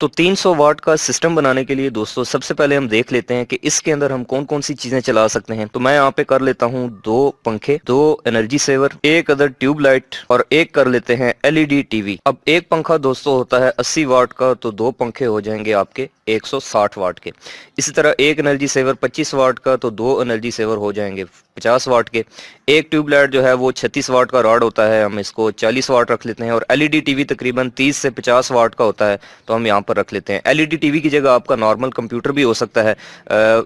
तो 300 वाट का सिस्टम बनाने के लिए दोस्तों सबसे पहले हम देख लेते हैं कि इसके अंदर हम कौन कौन सी चीजें चला सकते हैं। तो मैं यहाँ पे कर लेता हूँ 2 पंखे, 2 एनर्जी सेवर, एक अदर ट्यूबलाइट और एक कर लेते हैं एलईडी टीवी। अब एक पंखा दोस्तों होता है 80 वाट का, तो 2 पंखे हो जाएंगे आपके 160 वाट के। इसी तरह एक एनर्जी सेवर 25 वाट का, तो 2 एनर्जी सेवर हो जाएंगे 50 वाट के। एक ट्यूबलाइट जो है वो 36 वाट का रॉड होता है, हम इसको 40 वाट रख लेते हैं। और एलईडी टीवी तकरीबन 30 से 50 वाट का होता है, तो हम यहाँ पर रख लेते हैं। एलईडी टीवी की जगह आपका नॉर्मल कंप्यूटर भी हो सकता है।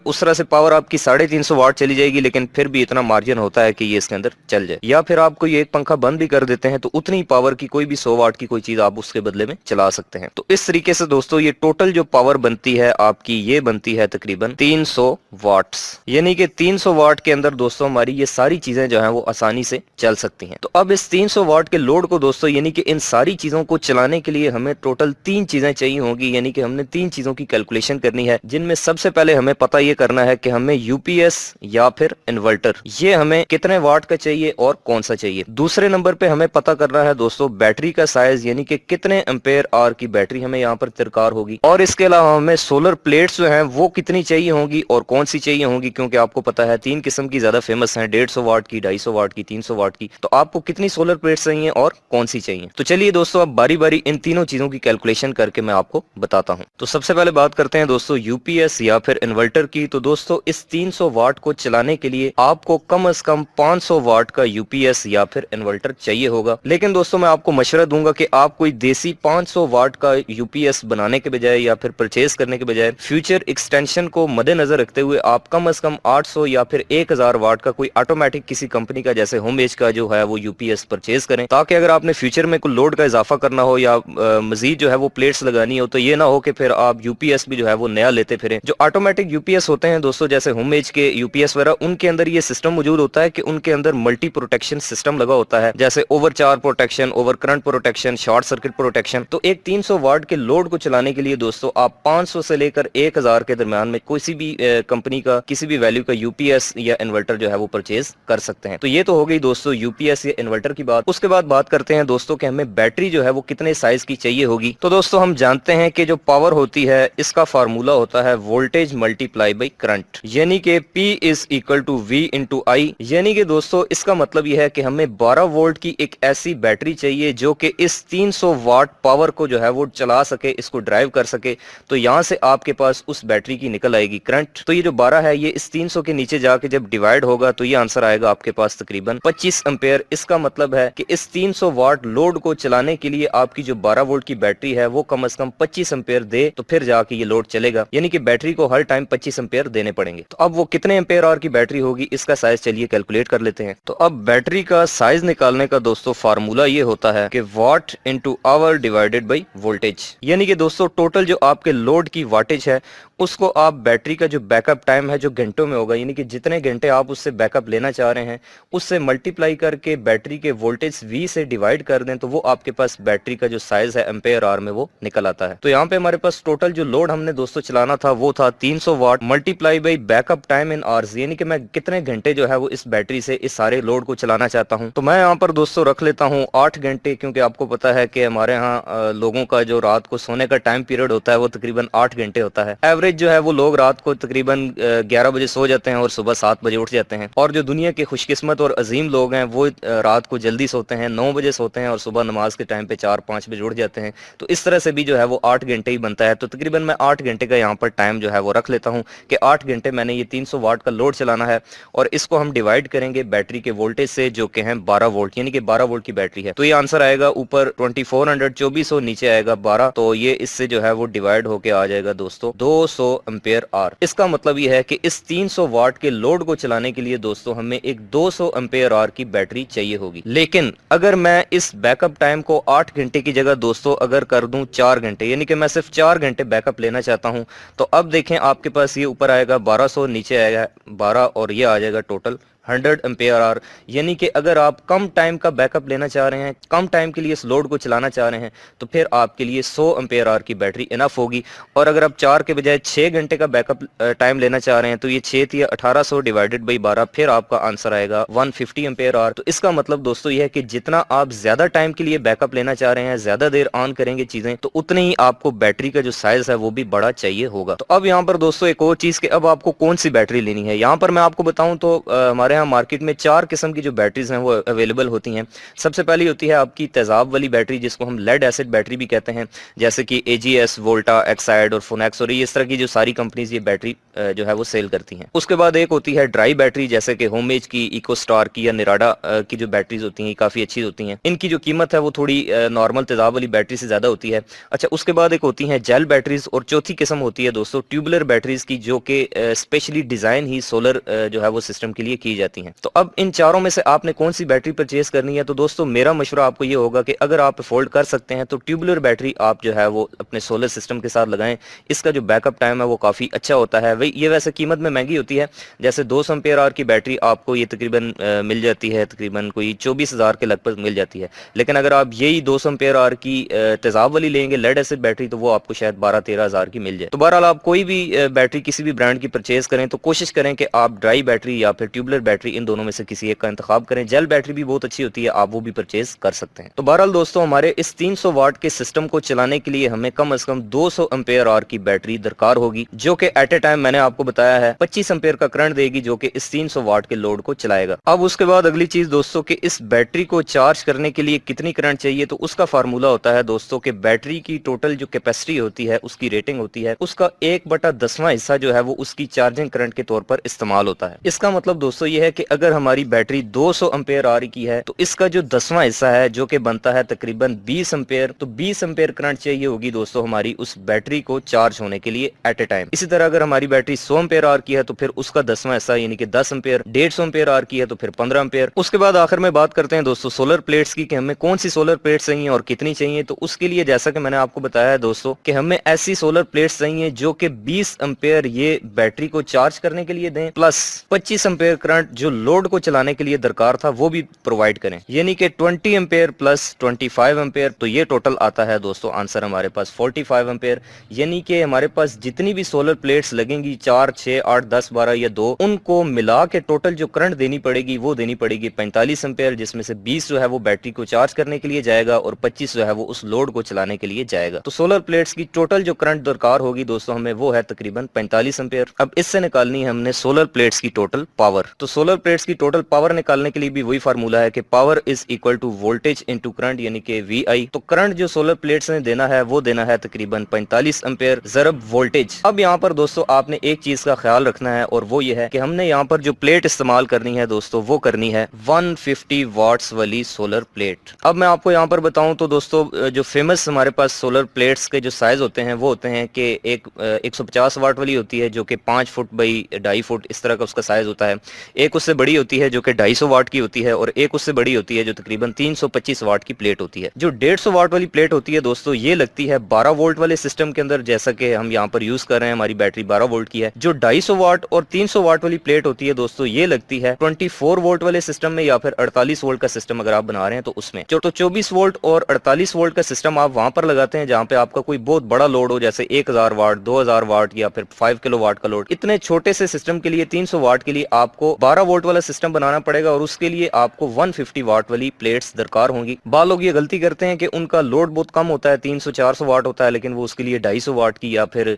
उस तरह से पावर आपकी 350 वाट चली जाएगी, लेकिन फिर भी इतना मार्जिन होता है कि ये इसके अंदर चल जाए। या फिर आप कोई एक पंखा बंद भी कर देते हैं तो उतनी पावर की कोई भी 100 वाट की कोई चीज आप उसके बदले में चला सकते हैं। तो इस तरीके से दोस्तों ये टोटल जो पावर बनती है आपकी, ये बनती है तकरीबन 300 वाट्स। यानी कि 300 वाट के अंदर दोस्तों हमारी ये सारी चीजें जो हैं वो आसानी से चल सकती हैं। तो अब इस 300 वाट के लोड को दोस्तों, यानी कि इन सारी चीजों को चलाने के लिए हमें टोटल 3 चीजें चाहिए होंगी। यानी कि हमने 3 चीजों की कैलकुलेशन करनी है, जिनमें सबसे पहले हमें पता ये करना है कि हमें यूपीएस या फिर इन्वर्टर, ये हमें कितने वाट का चाहिए और कौन सा चाहिए। दूसरे नंबर पे हमें पता करना है दोस्तों बैटरी का साइज, यानी कि कितने एम्पेयर आवर की बैटरी हमें यहाँ पर दरकार होगी। और इसके अलावा हमें सोलर प्लेट्स जो हैं वो कितनी चाहिए होंगी और कौन सी चाहिए होंगी, क्योंकि आपको पता है 3 किस्म की ज्यादा फेमस हैं, 150 वाट की, 250 वाट की, 300 वाट की। तो आपको कितनी सोलर प्लेट्स चाहिए और कौन सी चाहिए। तो चलिए दोस्तों अब बारी बारी इन तीनों चीजों की कैलकुलेशन करके मैं आपको बताता हूं। तो सबसे पहले बात करते हैं दोस्तों यूपीएस या फिर इन्वर्टर की। तो दोस्तों इस 300 वाट को चलाने के लिए आपको कम से कम 500 वाट का यूपीएस या फिर इन्वर्टर चाहिए होगा। लेकिन दोस्तों मैं आपको मशवरा दूंगा कि आप कोई देसी 500 वाट का यूपीएस बनाने के बजाय या फिर परचेज करने के बजाय फ्यूचर एक्सटेंशन को मद्देनजर रखते हुए आप कम से कम 800 या फिर 1000 वाट का कोई ऑटोमेटिक किसी कंपनी का जैसे होम एज का जो है वो यूपीएस परचेज करें, ताकि अगर आपने फ्यूचर में कोई लोड का इजाफा करना हो या मजीद जो है वो प्लेट्स लगानी हो, तो ये ना हो कि फिर आप यूपीएस भी जो है वो नया लेते फिरें। जो ऑटोमेटिक यूपीएस होते हैं दोस्तों, जैसे होम एज के यूपीएस वगैरह, उनके अंदर ये सिस्टम मौजूद होता है कि उनके अंदर मल्टी प्रोटेक्शन सिस्टम लगा होता है, जैसे over charge protection, over current protection, short circuit protection. तो एक 300 वाट के लोड को चलाने के लिए दोस्तों आप 500 से लेकर 1000 के दरमियान में किसी भी कंपनी का किसी भी वैल्यू का यूपीएस या इन्वर्टर जो है वो परचेज कर सकते हैं। तो ये तो हो गई दोस्तों यूपीएस या इन्वर्टर की बात। उसके बाद बात करते हैं दोस्तों कि हमें बैटरी जो है वो कितने साइज की चाहिए होगी। तो दोस्तों हम जानते हैं कि जो पावर होती है इसका फार्मूला होता है वोल्टेज मल्टीप्लाई बाई करंट, यानी कि P is equal to V into I. यानी कि दोस्तों इसका मतलब यह है कि हमें 12 वोल्ट की एक ऐसी बैटरी चाहिए जो कि इस 300 वाट पावर को जो है वो चला सके, इसको ड्राइव कर सके। तो यहाँ से आपके पास उस बैटरी की निकल आएगी करंट। तो ये जो 12 है ये इस 300 के नीचे जाके जब डिवाइड होगा तो ये आंसर आएगा आपके पास तकरीबन 25 एम्पेयर। इसका मतलब है कि इस 300 वाट लोड को चलाने के लिए आपकी जो 12 वोल्ट की बैटरी है वो कम से कम 25 एम्पेयर दे, तो फिर जाके ये लोड चलेगा। यानी कि बैटरी को हर टाइम 25 एम्पेयर देने पड़ेंगे। तो अब वो कितने एम्पेयर आवर की बैटरी होगी, इसका साइज चलिए कैलकुलेट कर लेते हैं। तो अब बैटरी का साइज निकालने का दोस्तों फार्मूला ये होता है कि watt into hour divided by voltage. यानी कि दोस्तों टोटल जो आपके लोड की वाटेज है उसको आप बैटरी का जो बैकअप टाइम है जो घंटों में होगा, यानी कि जितने घंटे आप उससे बैकअप लेना चाह रहे हैं उससे मल्टीप्लाई करके बैटरी के वोल्टेज V से डिवाइड कर दें, तो वो आपके पास बैटरी का जो साइज है एम्पेयर आवर में वो निकल आता है। तो यहाँ पे हमारे पास टोटल जो लोड हमने दोस्तों चलाना था वो था 300 watt multiply by backup time in hours, यानी कि मैं कितने घंटे जो है वो इस बैटरी से इस सारे लोड को चलाना चाहता हूँ। तो मैं यहाँ पर दोस्तों रख लेता हूँ 8 घंटे, क्योंकि आपको पता है कि हमारे यहाँ लोगों का जो रात को सोने का टाइम पीरियड होता है वो तकरीबन 8 घंटे होता है। एवरेज जो है वो लोग रात को तकरीबन 11 बजे सो जाते हैं और सुबह 7 बजे उठ जाते हैं। और जो दुनिया के खुशकिस्मत और अजीम लोग हैं वो रात को जल्दी सोते हैं, 9 बजे सोते हैं और सुबह नमाज के टाइम पे 4-5 बजे उठ जाते हैं। तो इस तरह से भी जो है वो 8 घंटे ही बनता है। तो तकरीबन मैं 8 घंटे का यहाँ पर टाइम जो है वो रख लेता हूँ कि 8 घंटे मैंने ये 300 वाट का लोड चलाना है। और इसको हम डिवाइड करेंगे बैटरी के वोल्टेज से जो कि हैं 12 वोल्ट, यानी कि 12 वोल्ट की बैटरी है। तो ये आंसर आएगा ऊपर 2400 2400, नीचे आएगा 12। तो ये इससे जो है वो डिवाइड होके आ जाएगा दोस्तों 200 एम्पेयर आवर। इसका मतलब ये है कि इस 300 वाट के लोड को चलाने के लिए दोस्तों हमें एक 200 एम्पेयर आवर की बैटरी चाहिए होगी। लेकिन अगर मैं इस बैकअप टाइम को 8 घंटे की जगह दोस्तों अगर कर दूं 4 घंटे, यानी कि मैं सिर्फ 4 घंटे बैकअप लेना चाहता हूं, तो अब देखें आपके पास ये ऊपर आएगा 1200, नीचे आएगा 12 और ये आ जाएगा टोटल 100 एम्पेयर आवर, यानी कि अगर आप कम टाइम का बैकअप लेना चाह रहे हैं, कम टाइम के लिए इस लोड को चलाना चाह रहे हैं, तो फिर आपके लिए 100 एम्पेयर आवर की बैटरी इनफ होगी। और अगर आप 4 के बजाय 6 घंटे का बैकअप टाइम लेना चाह रहे हैं, तो ये 6 या 1800 डिवाइडेड बाई 12, फिर आपका आंसर आएगा 150 एम्पेयर आवर। तो इसका मतलब दोस्तों ये है कि जितना आप ज्यादा टाइम के लिए बैकअप लेना चाह रहे हैं, ज्यादा देर ऑन करेंगे चीजें, तो उतने ही आपको बैटरी का जो साइज है वो भी बड़ा चाहिए होगा। तो अब यहाँ पर दोस्तों एक और चीज कि अब आपको कौन सी बैटरी लेनी है। यहाँ पर मैं आपको बताऊं तो हमारे यहाँ मार्केट में 4 किस्म की जो बैटरीज हैं वो अवेलेबल होती हैं। सबसे पहली होती है आपकी तेजाब वाली बैटरी, जिसको हम लेड एसिड बैटरी भी कहते हैं, जैसे कि AGS, वोल्टा, एक्साइड और फोनेक्स और इस तरह की जो सारी कंपनीज ये बैटरी जो है वो सेल करती हैं। उसके बाद एक होती है ड्राई बैटरी, जैसे कि होमेज की, इकोस्टार की या निराडा की जो बैटरीज होती हैं काफी अच्छी होती हैं। इनकी जो कीमत है वो थोड़ी नॉर्मल तेजाब वाली बैटरी से ज्यादा होती है। अच्छा, उसके बाद एक होती है जेल बैटरीज, और चौथी किस्म होती है दोस्तों ट्यूबुलर बैटरीज की, जो कि स्पेशली डिजाइन ही सोलर जो है वो सिस्टम के लिए की जाती हैं। तो अब इन चारों में से आपने कौन सी बैटरी परचेज करनी है, तो दोस्तों मेरा मशवरा आपको ये होगा कि अगर आप अफोर्ड कर सकते हैं तो ट्यूबुलर बैटरी आप जो है वो अपने सोलर सिस्टम के साथ लगाएं। इसका जो बैकअप टाइम है वो काफी अच्छा होता है। वही ये वैसे कीमत में महंगी होती है, जैसे 200 एम्पेयर आवर की बैटरी आपको ये तकरीबन मिल जाती है, तकरीबन कोई 24,000 के लगभग मिल जाती है। लेकिन अगर आप यही 200 एम्पेयर आवर की तेजाब वाली लेंगे लेड एसिड बैटरी, तो वो आपको शायद 12-13,000 की मिल जाए। तो बहरहाल आप कोई भी बैटरी किसी भी ब्रांड की परचेज करें तो कोशिश करें कि आप ड्राई बैटरी या फिर ट्यूबुलर बैटरी, इन दोनों में से किसी एक का इंतखाब करें। जेल बैटरी भी बहुत अच्छी होती है, आप वो भी परचेज कर सकते हैं। तो बहरहाल दोस्तों हमारे इस 300 वाट के सिस्टम को चलाने के लिए हमें कम से कम 200 एम्पेयर आवर की बैटरी दरकार होगी, जो कि एट ए टाइम मैंने आपको बताया है 25 एम्पेयर का करंट देगी, जो कि इस 300 वाट के लोड को चलाएगा। अब उसके बाद अगली चीज दोस्तों कि इस बैटरी को चार्ज करने के लिए कितनी करंट चाहिए, तो उसका फार्मूला होता है दोस्तों कि बैटरी की टोटल जो कैपेसिटी होती है, उसकी रेटिंग होती है, उसका 1/10वां हिस्सा जो है वो उसकी चार्जिंग करंट के तौर पर इस्तेमाल होता है। इसका मतलब दोस्तों ये है कि अगर हमारी बैटरी 200 एम्पेयर आवर की है, तो इसका जो 10वां हिस्सा है जो कि बनता है तकरीबन 20 एम्पेयर, तो 20 एम्पेयर करंट चाहिए होगी दोस्तों हमारी उस बैटरी को चार्ज होने के लिए एट ए टाइम। इसी तरह अगर हमारी बैटरी 100 एम्पेयर आवर की है तो फिर उसका 10वां हिस्सा यानी कि 10 एम्पेयर, 150 एम्पेयर आवर की है तो फिर 15 एम्पेयर। उसके बाद आखिर में बात करते हैं दोस्तों सोलर प्लेट्स की कि हमें कौन सी सोलर प्लेट्स चाहिए और कितनी चाहिए। तो उसके लिए जैसा कि मैंने आपको बताया है दोस्तों कि हमें ऐसी सोलर प्लेट्स चाहिए जो कि 20 एम्पेयर ये बैटरी को चार्ज करने के लिए दें, प्लस 25 एम्पेयर करंट जो लोड को चलाने के लिए दरकार था वो भी प्रोवाइड करें, यानी कि 20 एम्पेयर प्लस 25 एम्पेयर। तो ये टोटल आता है दोस्तों आंसर हमारे पास 45 एम्पेयर, यानी कि हमारे पास जितनी भी सोलर प्लेट्स लगेंगी 4, 6, 8, 10, 12 या 2, उनको मिला के टोटल जो करंट देनी पड़ेगी वो देनी पड़ेगी 45 एम्पेयर, जिसमें से 20 जो है वो बैटरी को चार्ज करने के लिए जाएगा और 25 जो है वो उस लोड को चलाने के लिए जाएगा। तो सोलर प्लेट्स की टोटल जो करंट दरकार होगी दोस्तों हमें वो है तकरीबन 45 एम्पेयर। अब इससे निकालनी है हमने सोलर प्लेट्स की टोटल पावर। तो सोलर प्लेट्स की टोटल पावर निकालने के लिए भी वही फार्मूला है कि power is equal to voltage into current, यानी कि VI। तो करंट जो सोलर प्लेट्स ने देना है वो देना है तकरीबन 45 एम्पेयर ज़रब वोल्टेज। अब यहाँ पर दोस्तों आपने एक चीज का ख्याल रखना है और वो ये है कि हमने यहाँ पर जो प्लेट इस्तेमाल करनी है दोस्तों वो करनी है 150 वाट्स वाली सोलर प्लेट। अब मैं आपको यहाँ पर बताऊं तो दोस्तों जो फेमस हमारे पास सोलर प्लेट्स के जो साइज होते हैं वो होते हैं कि एक 150 वाट वाली होती है जो कि 5 फुट बाई 2.5 फुट इस तरह का उसका साइज होता है। एक उससे बड़ी होती है जो कि 250 वाट की होती है, और एक उससे बड़ी होती है जो तकरीबन 325 वाट की प्लेट होती है। जो 150 वाट वाली प्लेट होती है दोस्तों ये लगती है 12 वोल्ट वाले सिस्टम के अंदर, जैसा कि हम यहाँ पर यूज कर रहे हैं, हमारी बैटरी 12 वोल्ट की है। जो 250 वाट और 300 वाट वाली प्लेट होती है दोस्तों ये लगती है 24 वोल्ट वाले सिस्टम में या फिर 48 वोल्ट का सिस्टम अगर आप बना रहे हैं तो उसमें। तो 24 वोल्ट और 48 वोल्ट का सिस्टम आप वहां पर लगाते हैं जहां पे आपका कोई बहुत बड़ा लोड हो, जैसे 1000 वाट, 2000 वाट या फिर 5 किलोवाट का लोड। इतने छोटे से सिस्टम के लिए 300 वाट के लिए आपको 12 वोल्ट वाला सिस्टम बनाना पड़ेगा और उसके लिए आपको 150 वाट वाली प्लेट्स दरकार होंगी। बाल लोग ये गलती करते हैं कि उनका लोड बहुत कम होता है, 300-400 वाट होता है, लेकिन वो उसके लिए 250 वाट की या फिर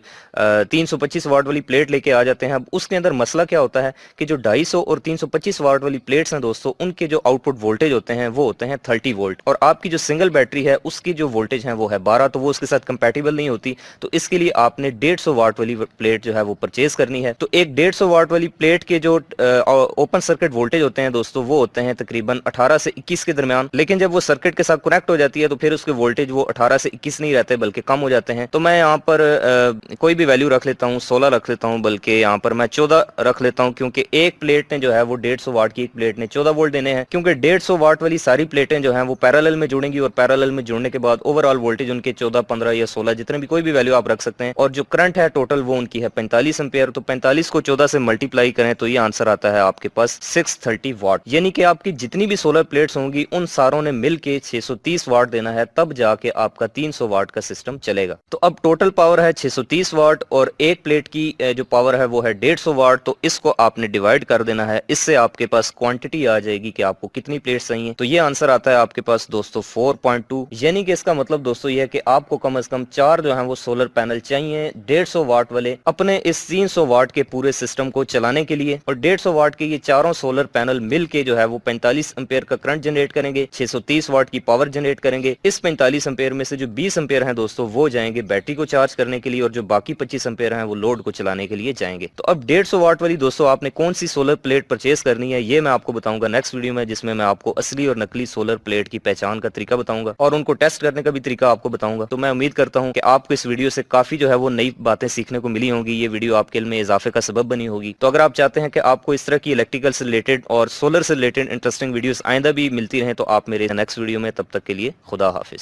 325 वाट वाली प्लेट लेके आ जाते हैं। अब उसके अंदर मसला क्या होता है कि जो 250 और 325 वाट वाली प्लेट्स हैं दोस्तों उनके जो आउटपुट वोल्टेज होते हैं वो होते हैं 30 वोल्ट, और आपकी जो सिंगल बैटरी है उसकी जो वोल्टेज है वो है 12, तो वो उसके साथ कंपैटिबल नहीं होती। तो इसके लिए आपने 150 वाट वाली प्लेट जो है वो परचेज करनी है। तो एक 150 वाट वाली प्लेट के जो ओपन सर्किट वोल्टेज होते हैं दोस्तों वो होते हैं तकरीबन 18 से 21 के दरमियान, लेकिन जब वो सर्किट के साथ कनेक्ट हो जाती है तो फिर उसके वोल्टेज वो 18 से 21 नहीं रहते बल्कि कम हो जाते हैं। तो मैं यहाँ पर कोई भी वैल्यू रख लेता हूँ, 16 रख लेता हूँ, बल्कि यहाँ पर मैं 14 रख लेता हूँ, क्योंकि एक प्लेट ने जो है वो 150 वाट की एक प्लेट ने 14 वोल्ट देने हैं, क्योंकि 150 वाट वाली सारी प्लेटें जो हैं वो पैरेलल में जुड़ेंगी और पैरेलल में जुड़ने के बाद ओवरऑल वोल्टेज उनके 14, 15 या 16 जितने भी कोई भी वैल्यू आप रख सकते हैं, और जो करंट है टोटल वो उनकी है 45 एम्पेयर। तो 45 को 14 से मल्टीप्लाई करें तो ये आंसर आता है आपके पास 630 वाट, यानी कि आपकी जितनी भी सोलर प्लेट्स होंगी उन सारों ने मिलके 630 वाट देना है, तब जाके आपका 300 वाट का सिस्टम चलेगा। तो अब टोटल पावर है 630 वाट और एक प्लेट की जो पावर है वो है 150 वाट। तो इसको आपने डिवाइड कर देना है, इससे आपके पास क्वांटिटी आ जाएगी कि आपको कितनी प्लेट्स चाहिए। तो ये आंसर आता है आपके पास दोस्तों 4.2, यानी कि इसका मतलब दोस्तों ये है कि आपको कम से कम 4 जो है वो सोलर पैनल चाहिए 150 वाट वाले अपने इस 300 वाट के पूरे सिस्टम को चलाने के लिए। और 150 वाट के ये चारों सोलर पैनल मिलके जो है वो 45 एम्पेयर का करंट जनरेट करेंगे, 630 वाट की पावर जनरेट करेंगे। इस 45 एम्पेयर में से जो 20 एम्पेयर हैं दोस्तों वो जाएंगे बैटरी को चार्ज करने के लिए, और जो बाकी 25 एम्पेयर हैं वो लोड को चलाने के लिए जाएंगे। तो अब 150 वाट वाली दोस्तों आपने कौन सी सोलर प्लेट परचेज करनी है ये मैं आपको बताऊंगा नेक्स्ट वीडियो में, जिसमें मैं आपको असली और नकली सोलर प्लेट की पहचान का तरीका बताऊंगा और उनको टेस्ट करने का भी तरीका आपको बताऊंगा। तो मैं उम्मीद करता हूं कि आपको इस वीडियो से काफी जो है वो नई बातें सीखने को मिली होंगी, ये वीडियो आपके इल्म में इजाफे का सबब बनी होगी। तो अगर आप चाहते हैं कि आपको इस तरह की इलेक्ट्रिकल से रिलेटेड और सोलर से रिलेटेड इंटरेस्टिंग वीडियोस आइंदा भी मिलती रहें तो आप मेरे नेक्स्ट वीडियो में, तब तक के लिए खुदा हाफिज।